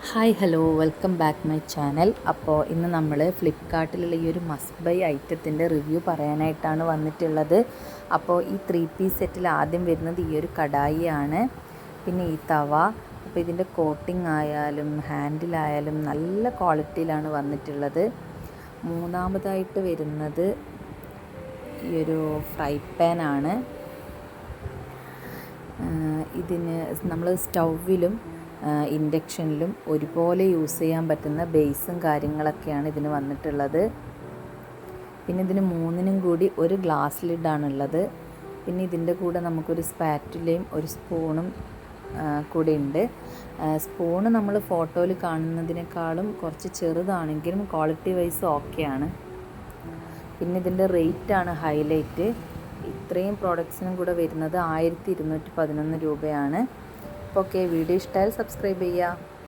Hi hello welcome back my channel. അപ്പോൾ ഇന്ന് നമ്മൾ ഫ്ലിപ്കാർട്ടിലുള്ള ഈ ഒരു മസ്റ്റ് ബൈ ഐറ്റത്തിൻ്റെ റിവ്യൂ പറയാനായിട്ടാണ് വന്നിട്ടുള്ളത്. അപ്പോൾ ഈ 3 പീസ് സെറ്റിൽ ആദ്യം വരുന്നത് ഈ ഒരു കടായിയാണ്, പിന്നെ ഈ തവ. അപ്പോൾ ഇതിൻ്റെ കോട്ടിംഗ് ആയാലും ഹാൻഡിലായാലും നല്ല ക്വാളിറ്റിയിലാണ് വന്നിട്ടുള്ളത്. മൂന്നാമതായിട്ട് വരുന്നത് ഈ ഒരു ഫ്രൈ പാനാണ്. ഇതിന് നമ്മൾ സ്റ്റൗവിലും ഇൻഡക്ഷനിലും ഒരുപോലെ യൂസ് ചെയ്യാൻ പറ്റുന്ന ബേസും കാര്യങ്ങളൊക്കെയാണ് ഇതിന് വന്നിട്ടുള്ളത്. പിന്നെ ഇതിന് മൂന്നിനും കൂടി ഒരു ഗ്ലാസ് ലിഡാണുള്ളത്. പിന്നെ ഇതിൻ്റെ കൂടെ നമുക്കൊരു സ്പാറ്റുലയും ഒരു സ്പൂണും കൂടെ ഉണ്ട്. സ്പൂണ് നമ്മൾ ഫോട്ടോയിൽ കാണുന്നതിനേക്കാളും കുറച്ച് ചെറുതാണെങ്കിലും ക്വാളിറ്റി വൈസ് ഓക്കെയാണ്. പിന്നെ ഇതിൻ്റെ റേറ്റാണ് ഹൈലൈറ്റ്. ഇത്രയും പ്രോഡക്ട്സിനും കൂടെ വരുന്നത് 1211 രൂപയാണ്. ഓക്കെ, വീഡിയോ ഇഷ്ടമായാൽ സബ്സ്ക്രൈബ് ചെയ്യുക.